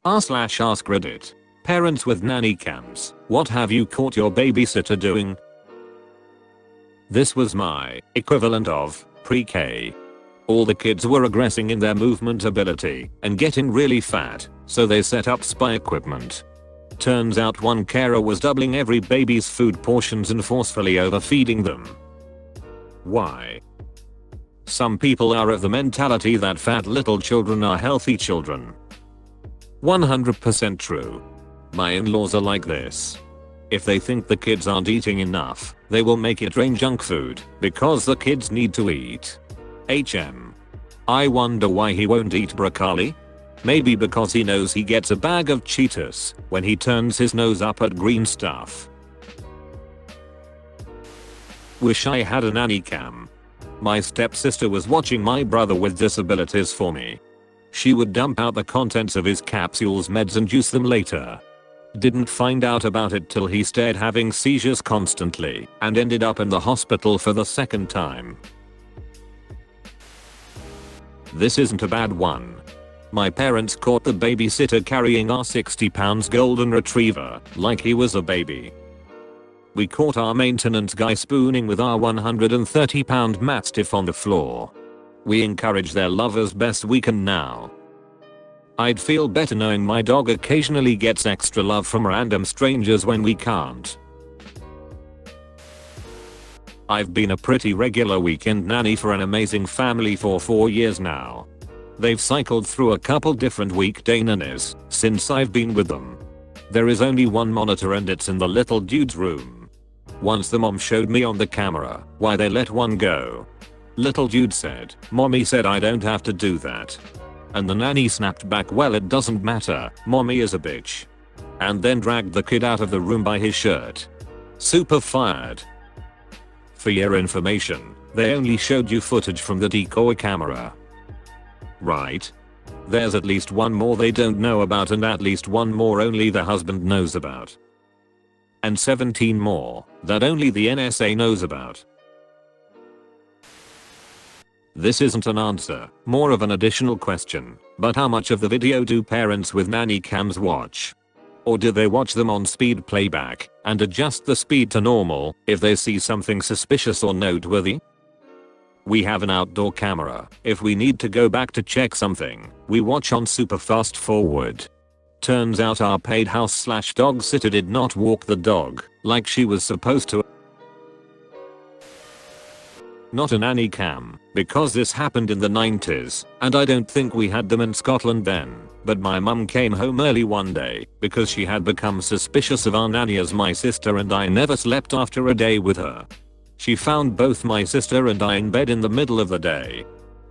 r/AskReddit. Parents with nanny cams, what have you caught your babysitter doing? This was my equivalent of pre-K. All the kids were regressing in their movement ability and getting really fat, so they set up spy equipment. Turns out one carer was doubling every baby's food portions and forcefully overfeeding them. Why? Some people are of the mentality that fat little children are healthy children. 100% true. My in-laws are like this. If they think the kids aren't eating enough, they will make it rain junk food because the kids need to eat. I wonder why he won't eat broccoli? Maybe because he knows he gets a bag of Cheetos when he turns his nose up at green stuff. Wish I had a nanny cam. My stepsister was watching my brother with disabilities for me. She would dump out the contents of his capsules, meds and juice them later. Didn't find out about it till he started having seizures constantly and ended up in the hospital for the second time. This isn't a bad one. My parents caught the babysitter carrying our 60-pound golden retriever like he was a baby. We caught our maintenance guy spooning with our 130-pound mastiff on the floor. We encourage their love as best we can now. I'd feel better knowing my dog occasionally gets extra love from random strangers when we can't. I've been a pretty regular weekend nanny for an amazing family for 4 years now. They've cycled through a couple different weekday nannies since I've been with them. There is only one monitor and it's in the little dude's room. Once the mom showed me on the camera why they let one go. Little dude said, "Mommy said I don't have to do that." And the nanny snapped back, "Well, it doesn't matter, mommy is a bitch." And then dragged the kid out of the room by his shirt. Super fired. For your information, they only showed you footage from the decoy camera. Right? There's at least one more they don't know about and at least one more only the husband knows about. And 17 more that only the NSA knows about. This isn't an answer, more of an additional question, but how much of the video do parents with nanny cams watch? Or do they watch them on speed playback and adjust the speed to normal if they see something suspicious or noteworthy? We have an outdoor camera. If we need to go back to check something, we watch on super fast forward. Turns out our paid house/dog sitter did not walk the dog like she was supposed to. Not a nanny cam, because this happened in the 90s, and I don't think we had them in Scotland then, but my mum came home early one day because she had become suspicious of our nanny as my sister and I never slept after a day with her. She found both my sister and I in bed in the middle of the day.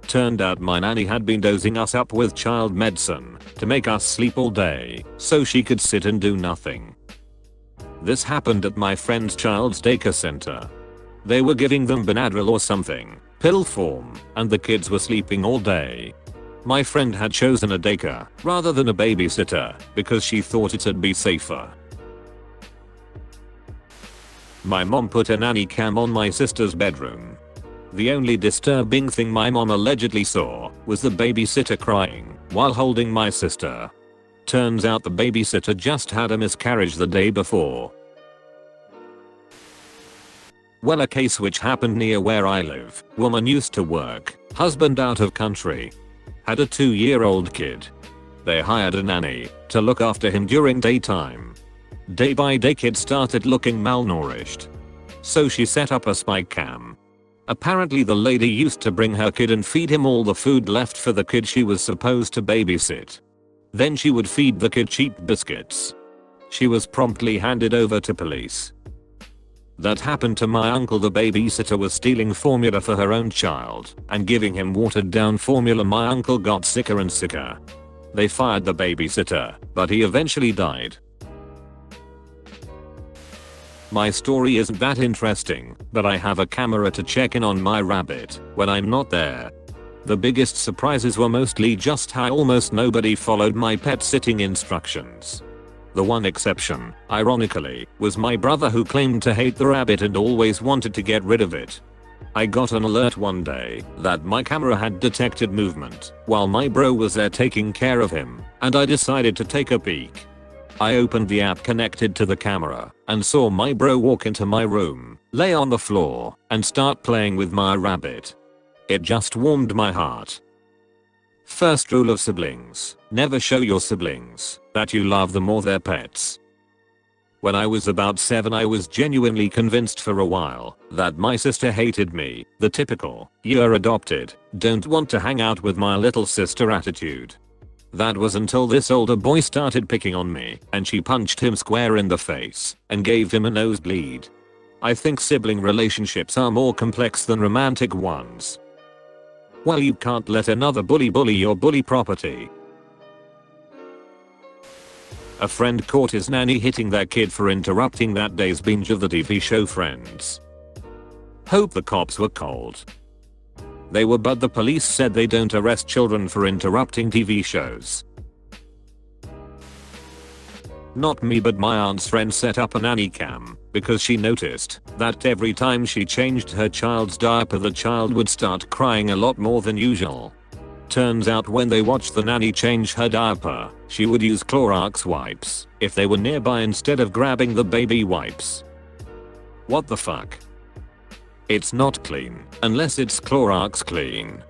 Turned out my nanny had been dosing us up with child medicine to make us sleep all day so she could sit and do nothing. This happened at my friend's child's daycare center. They were giving them Benadryl or something, pill form, and the kids were sleeping all day. My friend had chosen a daycare rather than a babysitter because she thought it'd be safer. My mom put a nanny cam on my sister's bedroom. The only disturbing thing my mom allegedly saw was the babysitter crying while holding my sister. Turns out the babysitter just had a miscarriage the day before. Well, a case which happened near where I live. Woman used to work, husband out of country. Had a 2-year-old kid. They hired a nanny to look after him during daytime. Day by day kid started looking malnourished. So she set up a spy cam. Apparently the lady used to bring her kid and feed him all the food left for the kid she was supposed to babysit. Then she would feed the kid cheap biscuits. She was promptly handed over to police. That happened to my uncle. The babysitter was stealing formula for her own child and giving him watered down formula. My uncle got sicker and sicker. They fired the babysitter, but he eventually died. My story isn't that interesting, but I have a camera to check in on my rabbit when I'm not there. The biggest surprises were mostly just how almost nobody followed my pet sitting instructions. The one exception, ironically, was my brother, who claimed to hate the rabbit and always wanted to get rid of it. I got an alert one day that my camera had detected movement while my bro was there taking care of him, and I decided to take a peek. I opened the app connected to the camera and saw my bro walk into my room, lay on the floor, and start playing with my rabbit. It just warmed my heart. First rule of siblings: never show your siblings that you love them or their pets. When I was about 7, I was genuinely convinced for a while that my sister hated me, the typical "you're adopted, don't want to hang out with my little sister" attitude. That was until this older boy started picking on me and she punched him square in the face and gave him a nosebleed. I think sibling relationships are more complex than romantic ones. Well, you can't let another bully your bully property. A friend caught his nanny hitting their kid for interrupting that day's binge of the TV show Friends. Hope the cops were cold. They were, but the police said they don't arrest children for interrupting TV shows. Not me, but my aunt's friend set up a nanny cam because she noticed that every time she changed her child's diaper, the child would start crying a lot more than usual. Turns out when they watched the nanny change her diaper, she would use Clorox wipes if they were nearby instead of grabbing the baby wipes. What the fuck? It's not clean unless it's Clorox clean.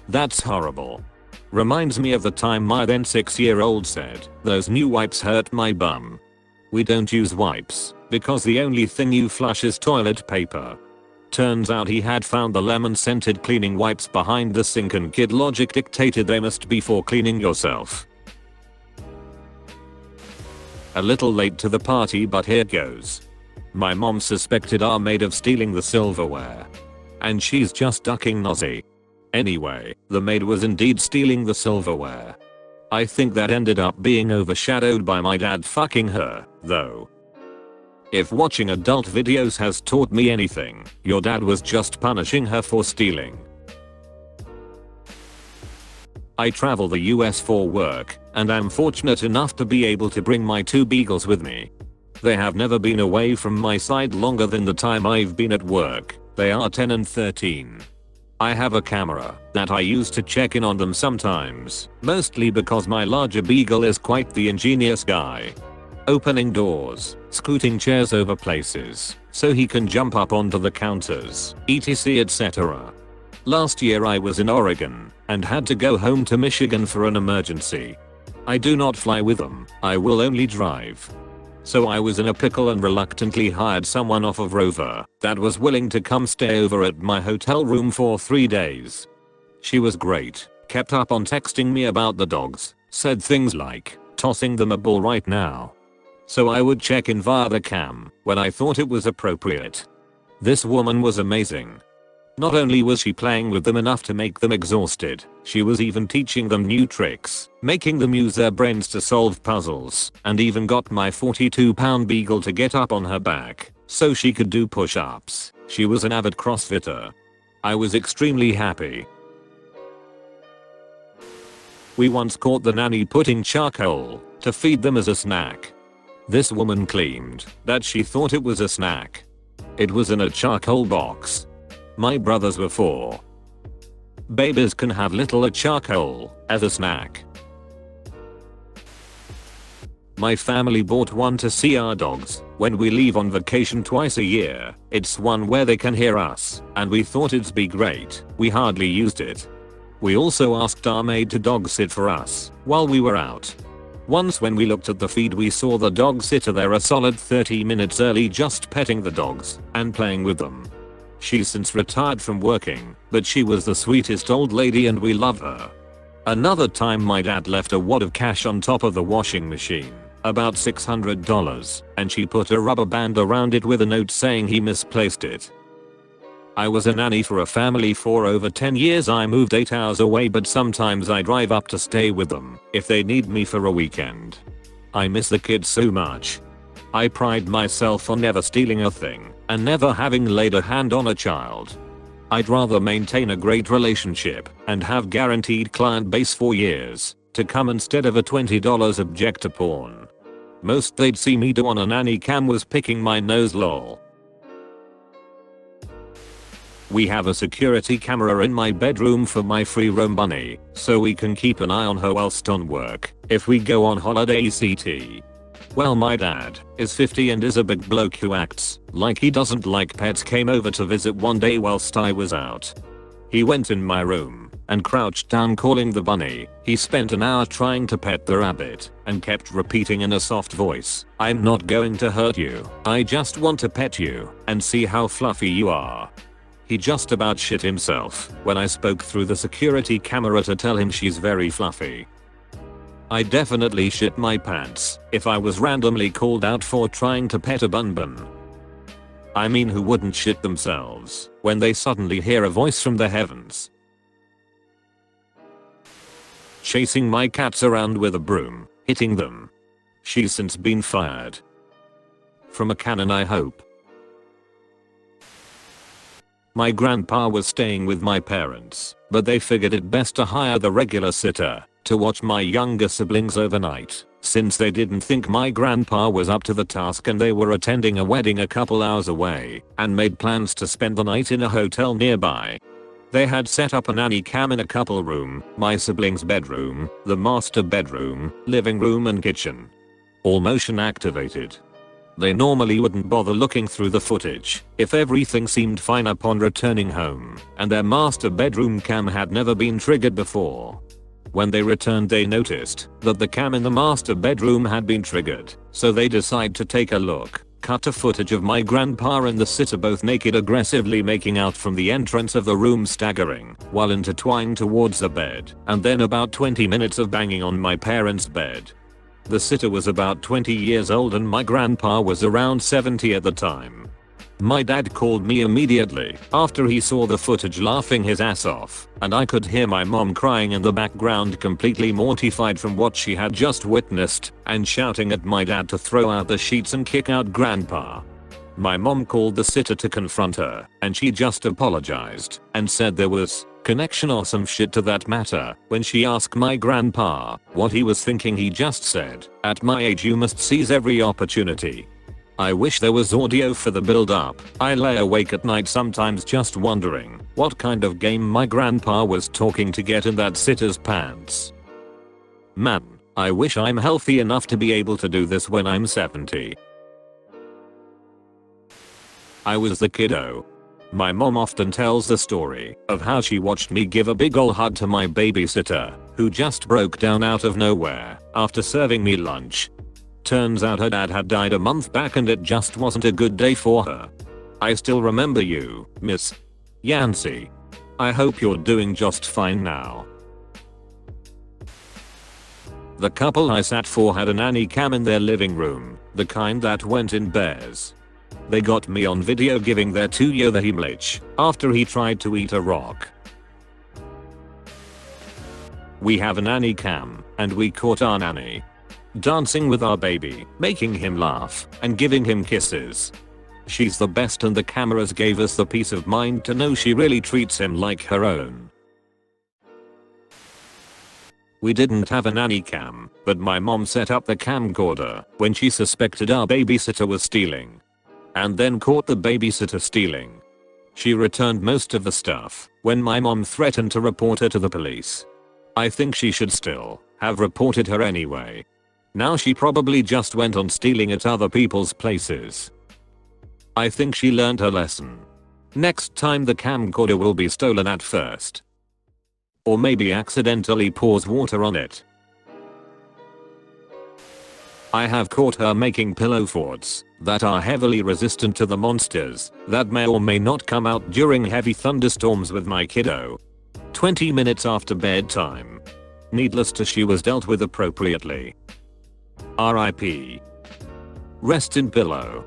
That's horrible. Reminds me of the time my then 6-year-old said, "Those new wipes hurt my bum." We don't use wipes because the only thing you flush is toilet paper. Turns out he had found the lemon-scented cleaning wipes behind the sink, and kid logic dictated they must be for cleaning yourself. A little late to the party, but here goes. My mom suspected our maid of stealing the silverware. And she's just ducking nosy. Anyway, the maid was indeed stealing the silverware. I think that ended up being overshadowed by my dad fucking her, though. If watching adult videos has taught me anything, your dad was just punishing her for stealing. I travel the US for work, and I'm fortunate enough to be able to bring my 2 beagles with me. They have never been away from my side longer than the time I've been at work. They are 10 and 13. I have a camera that I use to check in on them sometimes, mostly because my larger beagle is quite the ingenious guy. Opening doors, scooting chairs over places so he can jump up onto the counters, etc, etc. Last year I was in Oregon and had to go home to Michigan for an emergency. I do not fly with them, I will only drive. So I was in a pickle and reluctantly hired someone off of Rover that was willing to come stay over at my hotel room for 3 days. She was great, kept up on texting me about the dogs, said things like, "Tossing them a ball right now." So I would check in via the cam when I thought it was appropriate. This woman was amazing. Not only was she playing with them enough to make them exhausted, she was even teaching them new tricks, making them use their brains to solve puzzles, and even got my 42-pound beagle to get up on her back so she could do push-ups. She was an avid CrossFitter. I was extremely happy. We once caught the nanny putting charcoal to feed them as a snack. This woman claimed that she thought it was a snack. It was in a charcoal box. My brothers were 4. Babies can have little charcoal as a snack. My family bought one to see our dogs when we leave on vacation twice a year. It's one where they can hear us, and we thought it'd be great. We hardly used it. We also asked our maid to dog sit for us while we were out. Once when we looked at the feed, we saw the dog sitter there a solid 30 minutes early, just petting the dogs and playing with them. She's since retired from working, but she was the sweetest old lady and we love her. Another time my dad left a wad of cash on top of the washing machine, about $600, and she put a rubber band around it with a note saying he misplaced it. I was a nanny for a family for over 10 years. I moved 8 hours away, but sometimes I drive up to stay with them if they need me for a weekend. I miss the kids so much. I pride myself on never stealing a thing and never having laid a hand on a child. I'd rather maintain a great relationship and have guaranteed client base for years to come instead of a $20 object to porn. Most they'd see me do on a nanny cam was picking my nose, lol. We have a security camera in my bedroom for my free roam bunny, so we can keep an eye on her whilst on work, if we go on holiday etc. Well, my dad is 50 and is a big bloke who acts like he doesn't like pets. Came over to visit one day whilst I was out. He went in my room and crouched down calling the bunny. He spent an hour trying to pet the rabbit and kept repeating in a soft voice, "I'm not going to hurt you. I just want to pet you and see how fluffy you are." He just about shit himself when I spoke through the security camera to tell him she's very fluffy. I definitely shit my pants if I was randomly called out for trying to pet a bun. I mean, who wouldn't shit themselves when they suddenly hear a voice from the heavens? Chasing my cats around with a broom, hitting them. She's since been fired. From a cannon, I hope. My grandpa was staying with my parents, but they figured it best to hire the regular sitter to watch my younger siblings overnight, since they didn't think my grandpa was up to the task and they were attending a wedding a couple hours away and made plans to spend the night in a hotel nearby. They had set up a nanny cam in a couple room, my siblings' bedroom, the master bedroom, living room and kitchen. All motion activated. They normally wouldn't bother looking through the footage if everything seemed fine upon returning home, and their master bedroom cam had never been triggered before. When they returned, they noticed that the cam in the master bedroom had been triggered, so they decided to take a look. Cut to footage of my grandpa and the sitter both naked, aggressively making out from the entrance of the room, staggering while intertwined towards the bed, and then about 20 minutes of banging on my parents' bed. The sitter was about 20 years old and my grandpa was around 70 at the time. My dad called me immediately after he saw the footage, laughing his ass off, and I could hear my mom crying in the background, completely mortified from what she had just witnessed, and shouting at my dad to throw out the sheets and kick out grandpa. My mom called the sitter to confront her, and she just apologized and said there was connection or some shit to that matter. When she asked my grandpa what he was thinking, he just said, "At my age you must seize every opportunity." I wish there was audio for the build up. I lay awake at night sometimes just wondering what kind of game my grandpa was talking to get in that sitter's pants. Man, I wish I'm healthy enough to be able to do this when I'm 70. I was the kiddo. My mom often tells the story of how she watched me give a big ol' hug to my babysitter, who just broke down out of nowhere after serving me lunch. Turns out her dad had died a month back and it just wasn't a good day for her. I still remember you, Miss Yancey. I hope you're doing just fine now. The couple I sat for had a nanny cam in their living room, the kind that went in bears. They got me on video giving their 2-year the Heimlich after he tried to eat a rock. We have a nanny cam, and we caught our nanny dancing with our baby, making him laugh and giving him kisses. She's the best, and the cameras gave us the peace of mind to know she really treats him like her own. We didn't have a nanny cam, but my mom set up the camcorder when she suspected our babysitter was stealing, and then caught the babysitter stealing. She returned most of the stuff when my mom threatened to report her to the police. I think she should still have reported her anyway. Now she probably just went on stealing at other people's places. I think she learned her lesson. Next time the camcorder will be stolen at first. Or maybe accidentally pours water on it. I have caught her making pillow forts that are heavily resistant to the monsters that may or may not come out during heavy thunderstorms with my kiddo. 20 minutes after bedtime. Needless to say, she was dealt with appropriately. RIP. Rest in pillow.